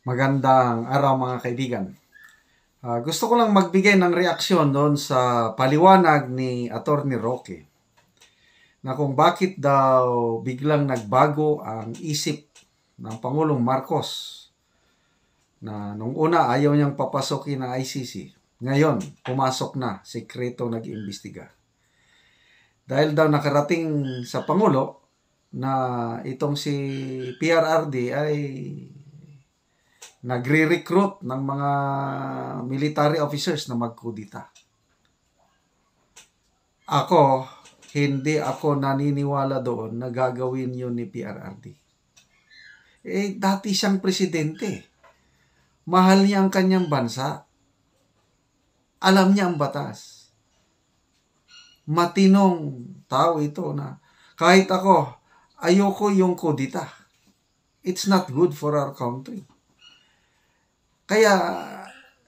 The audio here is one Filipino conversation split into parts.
Magandang araw mga kaibigan. Gusto ko lang magbigay ng reaksyon doon sa paliwanag ni Attorney Roque na kung bakit daw biglang nagbago ang isip ng Pangulong Marcos na nung una ayaw niyang papasokin ng ICC. Ngayon, pumasok na, sekreto nag-imbestiga. Dahil daw nakarating sa Pangulo na itong si PRRD ay nagre-recruit ng mga military officers na magkudita. Hindi ako naniniwala doon na gagawin yun ni PRRD. Dati siyang presidente. Mahal niya ang kanyang bansa. Alam niya ang batas. Matinong tao ito na kahit ako, ayoko yung kudita. It's not good for our country. Kaya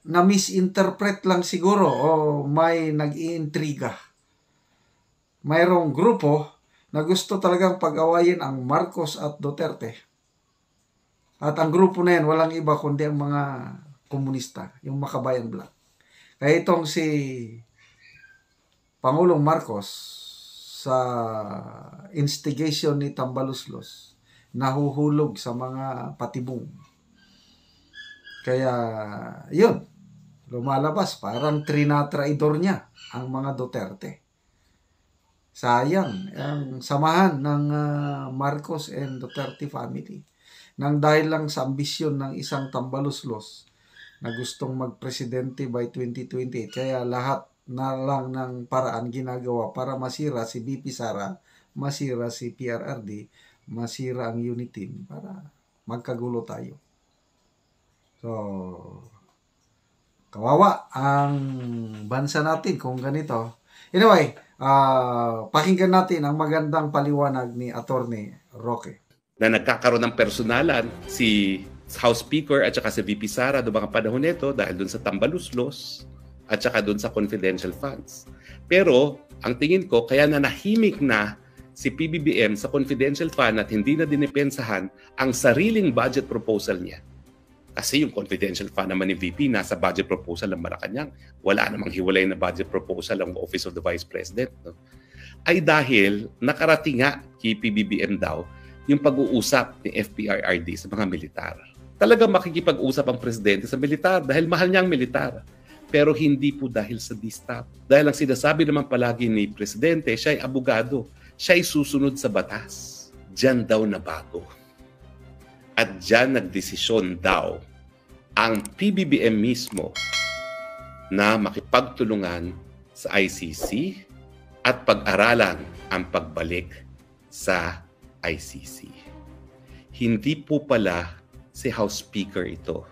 na-misinterpret lang siguro o may nag-iintriga. Mayroong grupo na gusto talagang pag-awayin ang Marcos at Duterte. At ang grupo na yan, walang iba kundi ang mga komunista, yung Makabayan Black. Kaya itong si Pangulong Marcos sa instigation ni Tambaluslos, nahuhulog sa mga patibong. Kaya, yun, lumalabas, parang trinatraidor niya ang mga Duterte. Sayang, ang samahan ng Marcos and Duterte family. Nang dahil lang sa ambisyon ng isang Tambaluslos na gustong magpresidente by 2028. Kaya lahat na lang ng paraan ginagawa para masira si BP Sara, masira si PRRD, masira ang unit team para magkagulo tayo. So, kawawa ang bansa natin kung ganito. Anyway, pakinggan natin ang magandang paliwanag ni Attorney Roque. Na nagkakaroon ng personalan si House Speaker at saka si VP Sara do mga panahon nito dahil dun sa Tambaluslos at saka dun sa confidential funds. Pero, ang tingin ko, kaya nanahimik na si PBBM sa confidential fund at hindi na dinipensahan ang sariling budget proposal niya. Kasi yung confidential fund naman ni VP nasa budget proposal ng Malacanang. Wala namang hiwalay na budget proposal ang Office of the Vice President. No? Ay dahil nakarating nga kay PBBM daw yung pag-uusap ni FPRRD sa mga militar. Talagang makikipag-usap ang presidente sa militar dahil mahal niya ang militar. Pero hindi po dahil sa DSTAP. Dahil ang sinasabi naman palagi ni presidente, siya ay abogado. Siya ay susunod sa batas. Diyan daw na bago. At diyan nagdesisyon daw ang PBBM mismo na makipagtulungan sa ICC at pag-aralan ang pagbalik sa ICC. Hindi po pala si House Speaker ito.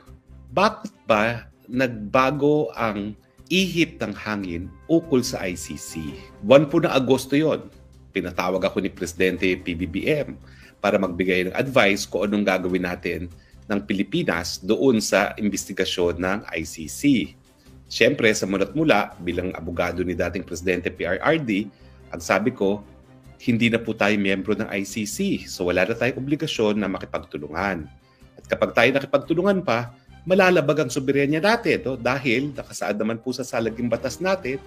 Bakit ba nagbago ang ihip ng hangin ukol sa ICC? Buwan po na Agosto yon. Pinatawag ako ni Presidente PBBM para magbigay ng advice kung anong gagawin natin ng Pilipinas doon sa investigasyon ng ICC. Siyempre, sa mulat mula, bilang abogado ni dating Presidente PRRD, ang sabi ko, hindi na po tayo miyembro ng ICC. So wala na tayong obligasyon na makipagtulungan. At kapag tayo nakipagtulungan pa, malalabag ang soberenya natin. Dahil nakasaad naman po sa salaging batas natin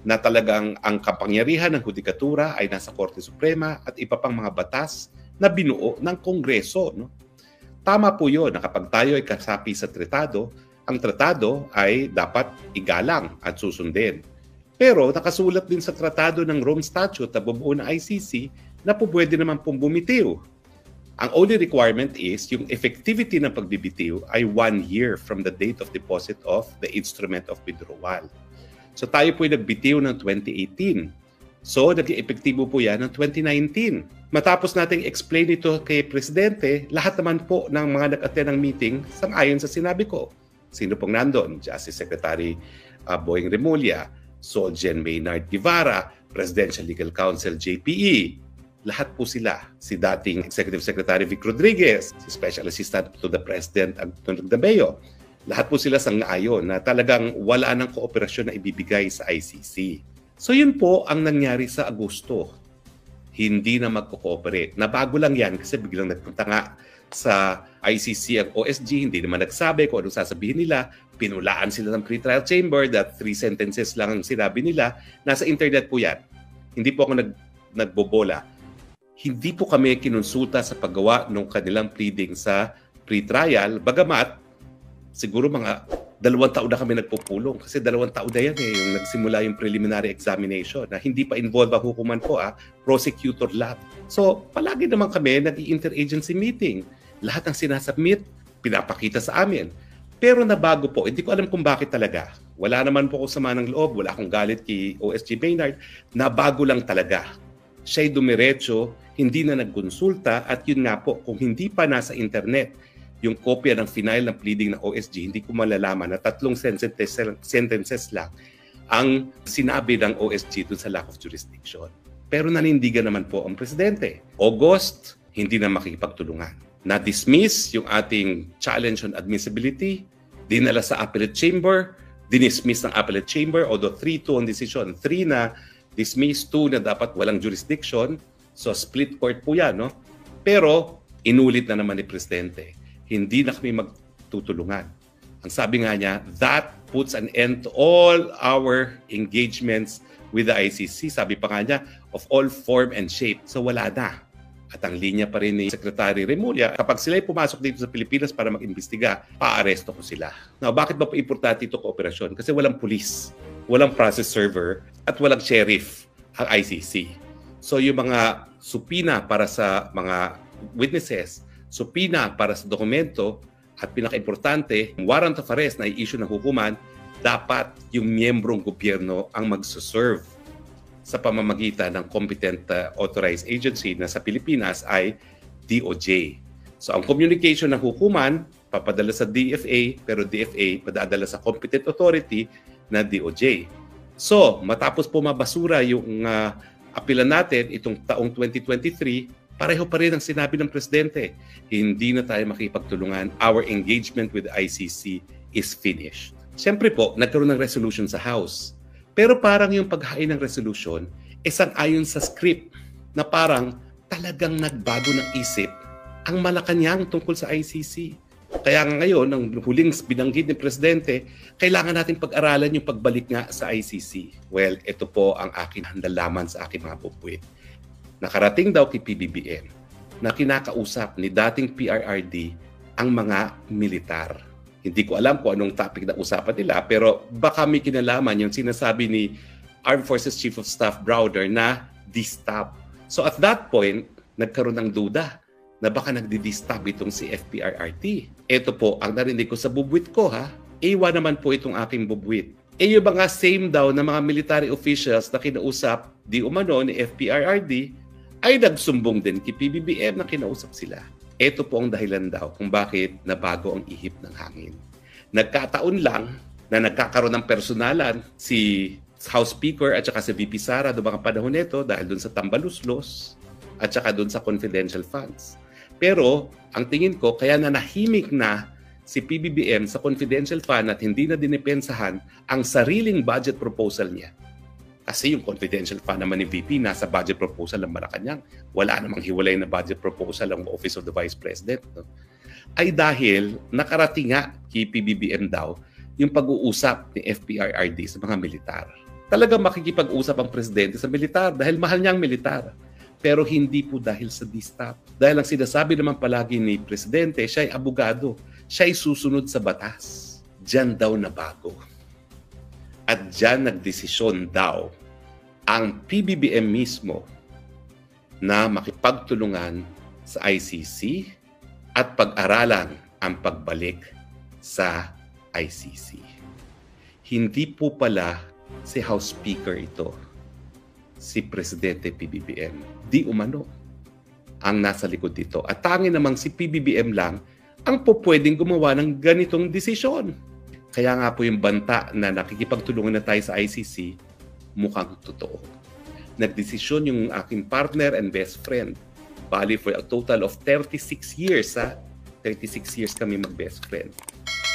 na talagang ang kapangyarihan ng Hudikatura ay nasa Korte Suprema at iba pang mga batas na binuo ng Kongreso. No? Tama po yun na kapag tayo ay kasapi sa tratado, ang tratado ay dapat igalang at susundin. Pero nakasulat din sa tratado ng Rome Statute na bumuo ng ICC na po pwede naman pong bumitiw. Ang only requirement is yung effectivity ng pagbibitiw ay 1 year from the date of deposit of the instrument of withdrawal. So tayo po ay nagbitiw ng 2018. So, naging epektibo po yan ng 2019. Matapos nating explain ito kay Presidente, lahat naman po ng mga nag-attend ng meeting sang-ayon sa sinabi ko. Sino pong nandun? Justice Secretary Boying Remulla, Soljen Maynard Guevara, Presidential Legal Counsel JPE. Lahat po sila. Si dating Executive Secretary Vic Rodriguez, si Special Assistant to the President Antonio Dabeo. Lahat po sila sang-ayon na talagang wala ng kooperasyon na ibibigay sa ICC. So yun po ang nangyari sa Agosto. Hindi na magko-cooperate. Nabago lang yan kasi biglang nagpunta nga sa ICC ang OSG, hindi naman nagsabi kung anong sasabihin nila. Pinulaan sila ng pre-trial chamber that 3 sentences lang ang sinabi nila. Nasa internet po yan. Hindi po ako nagbobola. Hindi po kami kinonsulta sa paggawa ng kanilang pleading sa pre-trial. Bagamat, siguro mga 2 taon na kami nagpupulong. Kasi 2 taon na yan yung nagsimula yung preliminary examination na hindi pa involved ang hukuman po, prosecutor lang. So, palagi naman kami nag-interagency meeting. Lahat ng sinasubmit, pinapakita sa amin. Pero nabago po, hindi ko alam kung bakit talaga. Wala naman po ako sama ng loob, wala akong galit kay OSG Maynard. Nabago lang talaga. Siya'y dumiretso, hindi na nagkonsulta, at yun nga po, kung hindi pa nasa internet, yung kopya ng final ng pleading ng OSG, hindi ko malalaman na 3 sentences lang ang sinabi ng OSG dun sa lack of jurisdiction. Pero nanindigan naman po ang presidente. August, hindi na makikipagtulungan. Na-dismiss yung ating challenge on admissibility, dinala sa appellate chamber, dinismiss ng appellate chamber, although 3-2 on decision, 3 na dismiss, 2 na dapat walang jurisdiction. So split court po yan, no? Pero inulit na naman ni presidente. Hindi na kami magtutulungan. Ang sabi nga niya, that puts an end to all our engagements with the ICC. Sabi pa nga niya, of all form and shape. So wala na. At ang linya pa rin ni Secretary Remulla, kapag sila'y pumasok dito sa Pilipinas para mag-imbestiga, pa-aresto ko sila. Now, bakit ba importante ito kooperasyon? Kasi walang pulis, walang process server, at walang sheriff ang ICC. So yung mga supina para sa mga witnesses, supina para sa dokumento, at pinaka-importante, warrant of arrest na i-issue ng hukuman, dapat yung miyembrong gobyerno ang magsuserve sa pamamagitan ng competent authorized agency na sa Pilipinas ay DOJ. So ang communication ng hukuman, papadala sa DFA, pero DFA padadala sa competent authority na DOJ. So matapos po mabasura yung apilan natin itong taong 2023, pareho pa rin ang sinabi ng presidente. Hindi na tayo makipagtulungan. Our engagement with the ICC is finished. Siyempre po, nagkaroon ng resolution sa House. Pero parang yung paghain ng resolution, sang-ayon sa script na parang talagang nagbago ng isip ang Malacanang tungkol sa ICC. Kaya ngayon, ang huling binanggit ni Presidente, kailangan natin pag-aralan yung pagbalik nga sa ICC. Well, ito po ang aking handalaman sa aking mga bubuit. Nakarating daw kay PBBM na kinakausap ni dating PRRD ang mga militar. Hindi ko alam kung anong topic na usapan nila, pero baka may kinalaman yung sinasabi ni Armed Forces Chief of Staff Browder na de-stop. So at that point, nagkaroon ng duda na baka nagdi-de-stop itong si FPRRT. Ito po ang narinig ko sa bubuit ko, ha? Ewa naman po itong aking bubuit. Yung mga same daw na mga military officials na kinausap di umano ni FPRRD ay nagsumbong din kay PBBM na kinausap sila. Ito po ang dahilan daw kung bakit nabago ang ihip ng hangin. Nagkataon lang na nagkakaroon ng personalan si House Speaker at saka si VP Sara do mga panahon nito dahil doon sa tambaluslos at saka doon sa confidential funds. Pero ang tingin ko kaya nanahimik na si PBBM sa confidential fund at hindi na dinipensahan ang sariling budget proposal niya. Kasi yung confidential fund naman ni VP nasa budget proposal ng Malacanang. Wala namang hiwalay na budget proposal ang Office of the Vice President. No? Ay dahil nakarating nga kay PBBM daw yung pag-uusap ni FPRRD sa mga militar. Talagang makikipag-usap ang presidente sa militar dahil mahal niya ang militar. Pero hindi po dahil sa de-stop. Dahil ang sinasabi naman palagi ni presidente, siya ay abogado. Siya ay susunod sa batas. Diyan daw nabago. At diyan nagdesisyon daw ang PBBM mismo na makipagtulungan sa ICC at pag-aralan ang pagbalik sa ICC. Hindi po pala si House Speaker ito, si Presidente PBBM. Di umano ang nasa likod dito. At tanging namang si PBBM lang ang po pwedeng gumawa ng ganitong desisyon. Kaya nga po yung banta na nakikipagtulungan na tayo sa ICC, mukhang totoo. Nagdesisyon yung aking partner and best friend. Bali for a total of 36 years. 36 years kami mag-best friend.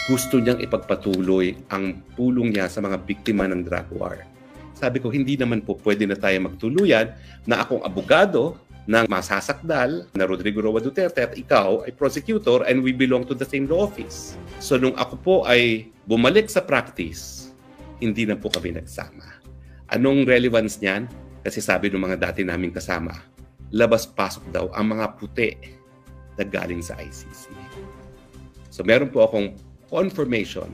Gusto niyang ipagpatuloy ang tulong niya sa mga biktima ng drug war. Sabi ko, hindi naman po pwede na tayo magtuluyan na akong abogado ng masasakdal na Rodrigo Roa Duterte at ikaw ay prosecutor and we belong to the same law office. So nung ako po ay bumalik sa practice, hindi na po kami nagsama. Anong relevance niyan? Kasi sabi ng mga dati naming kasama, labas-pasok daw ang mga puti na galing sa ICC. So meron po akong confirmation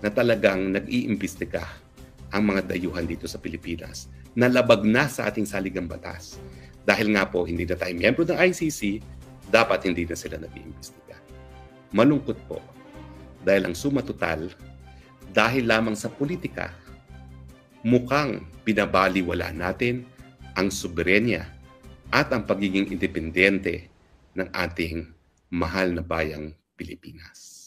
na talagang nag-iimbestiga ang mga dayuhan dito sa Pilipinas na labag na sa ating saligang batas. Dahil nga po, hindi na tayo miyembro ng ICC, dapat hindi na sila nag-iimbestiga. Malungkot po. Dahil ang suma total, dahil lamang sa politika, mukhang binabaliwala natin ang soberenya at ang pagiging independente ng ating mahal na bayang Pilipinas.